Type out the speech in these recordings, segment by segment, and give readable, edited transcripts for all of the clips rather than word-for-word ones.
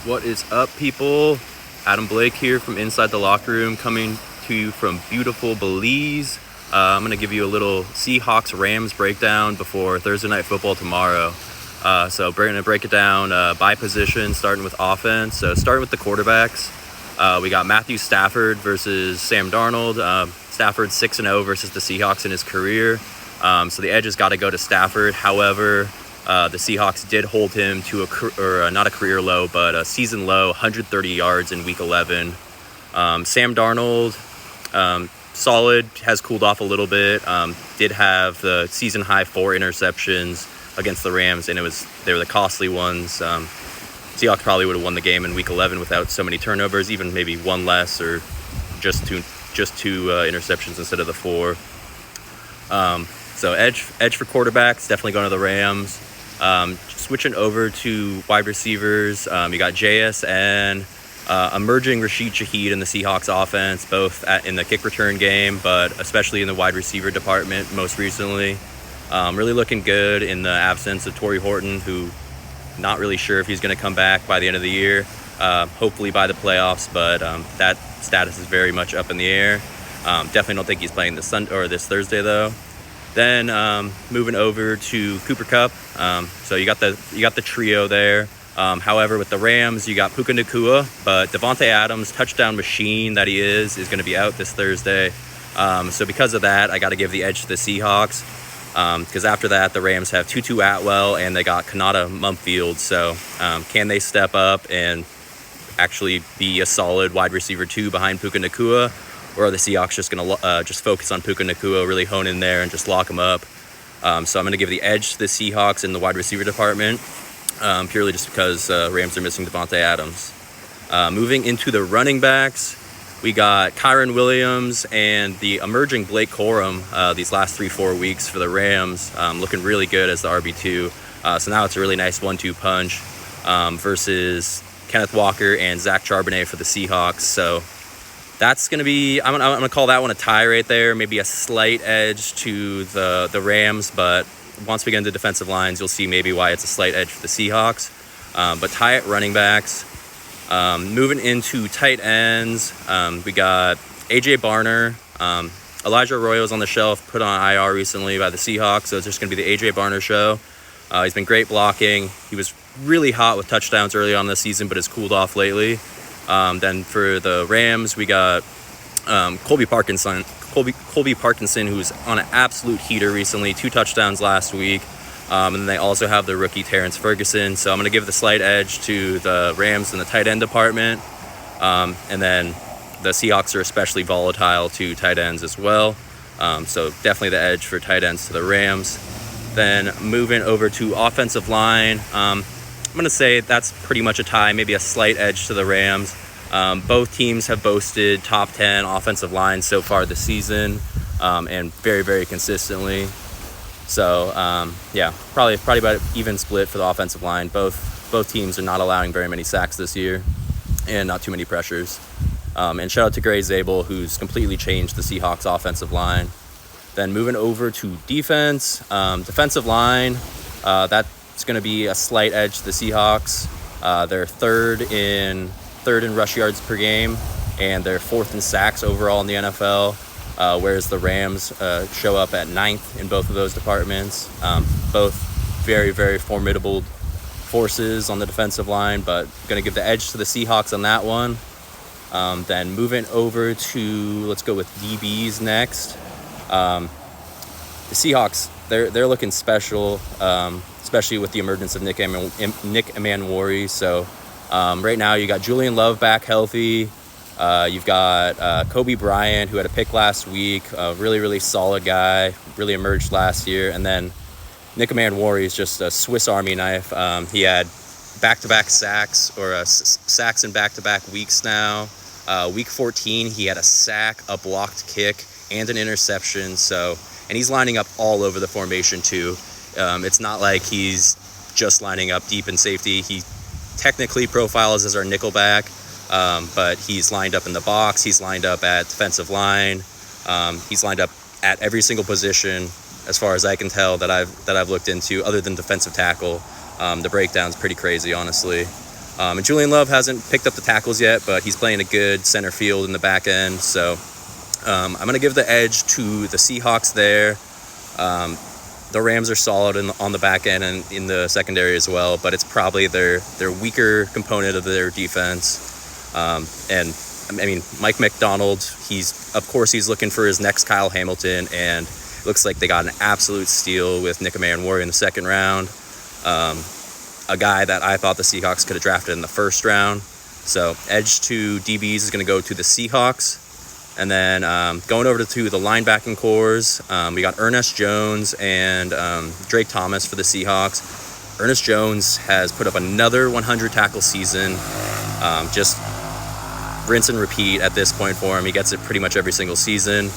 What is up, people? Adam Blake here from Inside the Locker Room, coming to you from beautiful Belize. I'm going to give you a little Seahawks RAMS breakdown before Thursday Night Football tomorrow. So we're going to break it down by position, starting with offense. So starting with the quarterbacks, we got Matthew Stafford versus Sam Darnold. Stafford 6-0 versus the Seahawks in his career. So the edge has got to go to Stafford. However, the Seahawks did hold him to not a career low, but a season low, 130 yards in Week 11. Sam Darnold, solid, has cooled off a little bit. Did have the season high 4 interceptions against the Rams, and they were the costly ones. Seahawks probably would have won the game in Week 11 without so many turnovers, even maybe one less, or just two interceptions instead of the 4. So edge for quarterbacks, definitely going to the Rams. Switching over to wide receivers, you got JSN, emerging Rashid Shaheed in the Seahawks offense, both in the kick return game, but especially in the wide receiver department most recently. Really looking good in the absence of Torrey Horton, who not really sure if he's going to come back by the end of the year, hopefully by the playoffs, but that status is very much up in the air. Definitely don't think he's playing this Thursday though. Then moving over to Cooper Kupp. So you got the trio there. However, with the Rams, you got Puka Nacua, but Devontae Adams, touchdown machine that he is going to be out this Thursday. So because of that, I got to give the edge to the Seahawks. Because after that, the Rams have Tutu Atwell and they got Kanata Mumfield. So can they step up and actually be a solid wide receiver 2 behind Puka Nacua? Or are the Seahawks just going to just focus on Puka Nacua, really hone in there and just lock him up? So I'm going to give the edge to the Seahawks in the wide receiver department, purely just because Rams are missing Devontae Adams. Moving into the running backs, we got Kyron Williams and the emerging Blake Corum these last 3-4 weeks for the Rams, looking really good as the RB2. So now it's a really nice 1-2 punch versus Kenneth Walker and Zach Charbonnet for the Seahawks. So that's going to be, I'm going to call that one a tie right there, maybe a slight edge to the Rams, but once we get into defensive lines, you'll see maybe why it's a slight edge for the Seahawks. But tie at running backs. Moving into tight ends, we got A.J. Barner. Elijah Arroyo's on the shelf, put on IR recently by the Seahawks, so it's just going to be the A.J. Barner show. He's been great blocking. He was really hot with touchdowns early on this season, but has cooled off lately. Then for the Rams, we got Colby Parkinson, who's on an absolute heater recently, 2 touchdowns last week. And then they also have the rookie Terrence Ferguson. So I'm going to give the slight edge to the Rams in the tight end department. And then the Seahawks are especially volatile to tight ends as well. So definitely the edge for tight ends to the Rams. Then moving over to offensive line, I'm going to say that's pretty much a tie, maybe a slight edge to the Rams. Both teams have boasted top 10 offensive lines so far this season, and very, very consistently. So, probably about an even split for the offensive line. Both teams are not allowing very many sacks this year and not too many pressures. And shout out to Gray Zabel, who's completely changed the Seahawks offensive line. Then moving over to defense, defensive line, that's going to be a slight edge to the Seahawks. They're third in rush yards per game, and they're 4th in sacks overall in the NFL. Whereas the Rams show up at 9th in both of those departments. Both very, very formidable forces on the defensive line, but going to give the edge to the Seahawks on that one. Then moving over to, let's go with DBs next. The Seahawks, they're looking special, especially with the emergence of Nick Emanwari. So right now you got Julian Love back healthy. You've got Kobe Bryant, who had a pick last week, a really, really solid guy, really emerged last year. And then Nick Emanwari is just a Swiss Army knife. He had back-to-back sacks, or sacks in back-to-back weeks now. Week 14, he had a sack, a blocked kick, and an interception. And he's lining up all over the formation too. It's not like he's just lining up deep in safety. He technically profiles as our nickelback, but he's lined up in the box. He's lined up at defensive line. He's lined up at every single position, as far as I can tell, that I've looked into, other than defensive tackle. The breakdown's pretty crazy, honestly. And Julian Love hasn't picked up the tackles yet, but he's playing a good center field in the back end. So I'm going to give the edge to the Seahawks there. The Rams are solid on the back end and in the secondary as well, but it's probably their weaker component of their defense. And I mean, Mike McDonald, he's looking for his next Kyle Hamilton, and it looks like they got an absolute steal with Nick Warrior in the second round. A guy that I thought the Seahawks could have drafted in the first round. So edge to DBs is going to go to the Seahawks. And then going over to the linebacking cores, we got Ernest Jones and Drake Thomas for the Seahawks. Ernest Jones has put up another 100 tackle season. Just rinse and repeat at this point for him. He gets it pretty much every single season.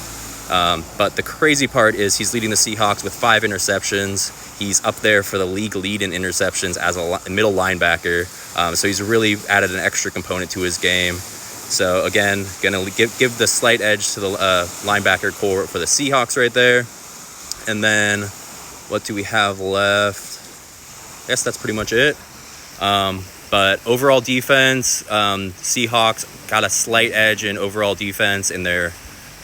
But the crazy part is he's leading the Seahawks with 5 interceptions. He's up there for the league lead in interceptions as a middle linebacker. So he's really added an extra component to his game. So again, gonna give the slight edge to the linebacker core for the Seahawks right there. And then what do we have left? I guess that's pretty much it. But overall defense, Seahawks got a slight edge in overall defense in their,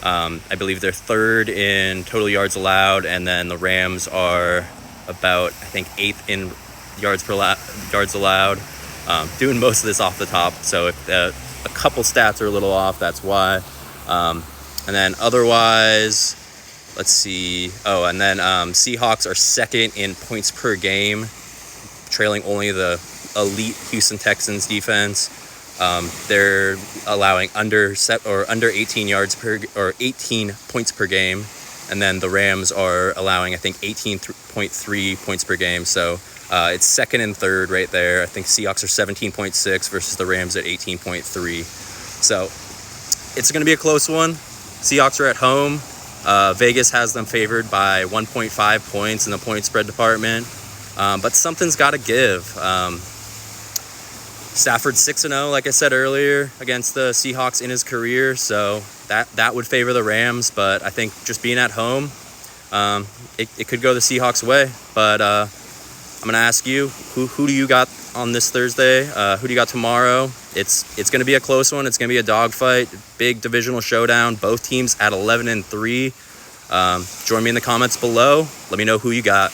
I believe they're 3rd in total yards allowed, and then the Rams are about, I think, 8th in yards allowed. Doing most of this off the top, so if a couple stats are a little off, that's why. And then otherwise, let's see. Oh, and then Seahawks are 2nd in points per game, trailing only the elite Houston Texans defense. They're allowing under 18 yards per or 18 points per game, and then the Rams are allowing, I think, 18.3 points per game. So it's 2nd and 3rd right there. I think Seahawks are 17.6 versus the Rams at 18.3. So it's going to be a close one. Seahawks are at home. Vegas has them favored by 1.5 points in the point spread department. But something's got to give. Stafford's 6-0, like I said earlier, against the Seahawks in his career. So that would favor the Rams. But I think just being at home, it could go the Seahawks' way. But I'm going to ask you, who do you got on this Thursday? Who do you got tomorrow? It's going to be a close one. It's going to be a dogfight, big divisional showdown. Both teams at 11-3. Join me in the comments below. Let me know who you got.